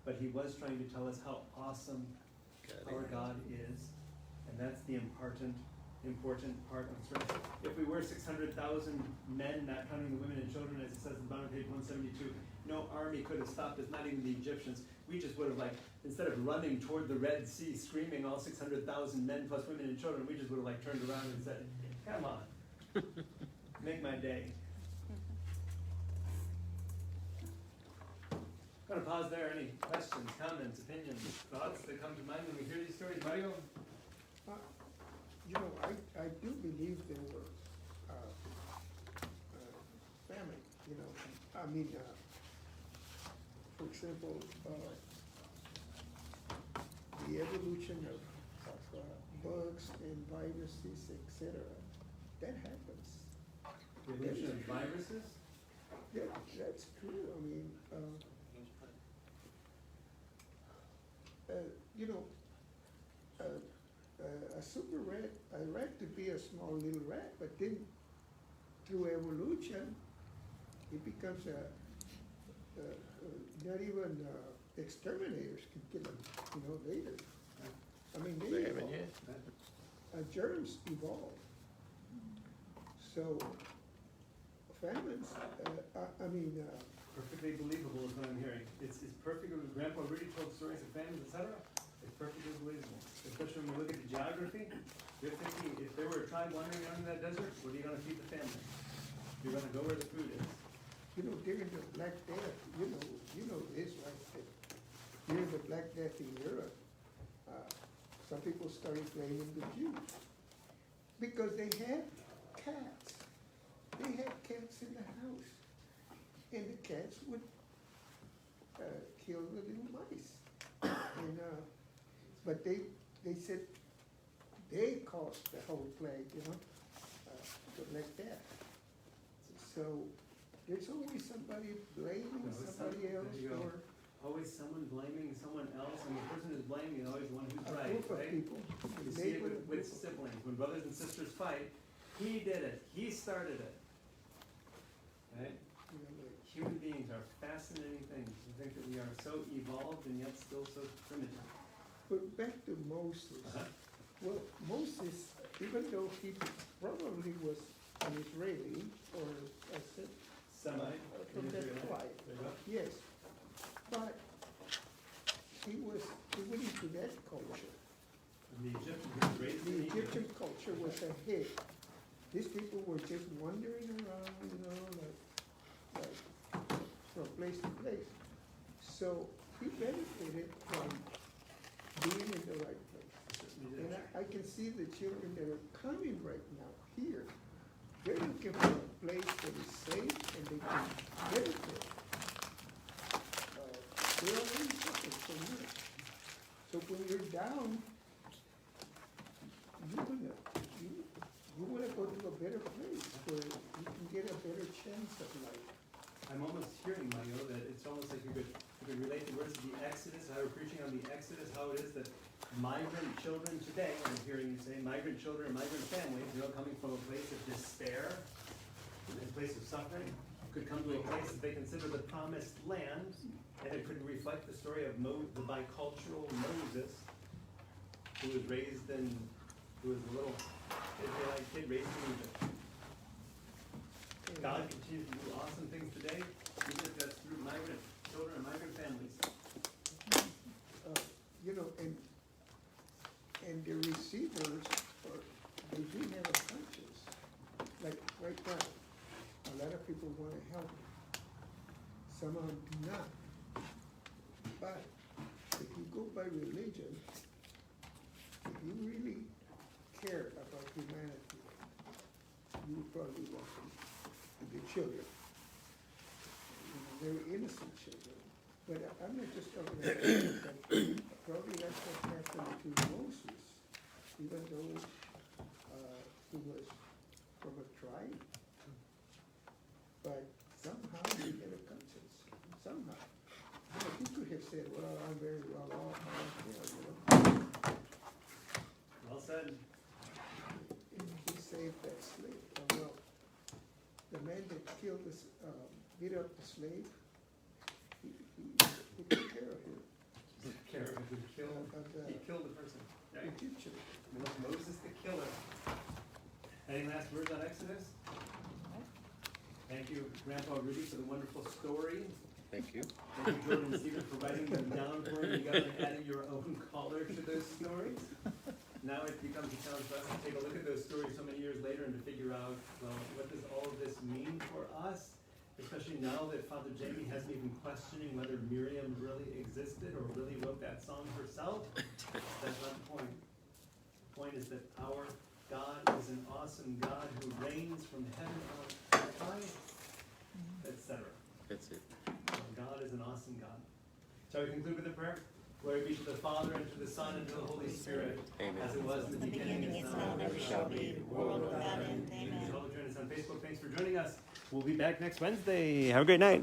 But he was trying to tell us how awesome our God is. And that's the important part of the story. If we were 600,000 men, not counting the women and children, as it says in the bottom of page 172, no army could have stopped us, not even the Egyptians. We just would have, instead of running toward the Red Sea, screaming all 600,000 men plus women and children, we just would have turned around and said, come on, make my day. I'm going to pause there. Any questions, comments, opinions, thoughts that come to mind when we hear these stories? Mario? I do believe there were famine, for example, the evolution of bugs and viruses, etc. That happens. The evolution of viruses? Yeah, that's true. A super rat, a rat to be a small little rat, but then through evolution, it becomes not even exterminators can kill them, later. They evolve. Germs evolve. So, famines, Perfectly believable is what I'm hearing. It's perfectly, Grandpa Rudy told stories of famines, etc. It's perfectly believable. Especially when we look at the geography, You're thinking, if there were a tribe wandering around in that desert, what are you gonna feed the family? You're gonna go where the food is. You know, during the Black Death, you know this, right? that During the Black Death in Europe, some people started blaming the Jews because they had cats. They had cats in the house, and the cats would kill the little mice. And but they said they caused the whole plague, the Black Death. So there's always somebody blaming somebody else There you go. for Always someone blaming someone else, and the person who's blaming is always the one who's a right, group of right? people. You a see it neighborhood with group of- siblings, when brothers and sisters fight, he did it, he started it. Right? Human beings are fascinating things. We think that we are so evolved and yet still so primitive. But back to Moses. Uh-huh. Well, Moses, even though he probably was an Israeli or a Semi. from that tribe, There you go. yes, but he went into that culture. And the Egyptian who was raised The in Egypt. Egyptian culture was ahead. These people were just wandering around, like from place to place. So he benefited from being in the right place. Certainly And did. I can see the children that are coming right now here. They're looking for a place that is safe and they can benefit. They're already suffering so much. So when you're down, you wanna go to a better place where you can get a better chance of life. I'm almost hearing, Mario, that it's almost like you could relate the words of the Exodus, how we're preaching on the Exodus, how it is that migrant children today, I'm hearing you say, migrant children and migrant families, coming from a place of despair, a place of suffering, could come to a place that they consider the promised land, and it could reflect the story of the bicultural Moses, who was a little Israelite kid raised in Egypt. God continues to do awesome things today, even if that's through migrant children and migrant families. And the receivers, they do have a conscience. Like right now, a lot of people wanna help. Some of them do not. But if you go by religion, if you really care about humanity, you would probably want the children. Very innocent children. But I'm not just talking about that, probably that's what happened to Moses, even though he was from a tribe. But somehow he had a conscience, somehow. He could have said, well, I'm very well off, I don't care, Well said. And he saved that slave. Well, the man that killed this, beat up the slave, he took care of him, He killed the person. Right? Egyptian. Moses the killer. Any last words on Exodus? Thank you, Grandpa Rudy, for the wonderful story. Thank you. Thank you, Jordan and Stephen, for writing them down for you. You guys are adding your own color to those stories. Now it becomes a challenge for us to take a look at those stories so many years later and to figure out, well, what does all of this mean for us? Especially now that Father Jamie hasn't even questioning whether Miriam really existed or really wrote that song herself. That's not the point. The point is that our God is an awesome God who reigns from heaven on high, etc. That's it. God is an awesome God. Shall we conclude with a prayer? Glory be to the Father, and to the Son, and to the Holy Spirit. Amen. As it was in the beginning, is now, and ever shall be, world without end. Amen. All join us on Facebook. Thanks for joining us. We'll be back next Wednesday. Have a great night.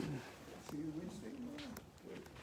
See you when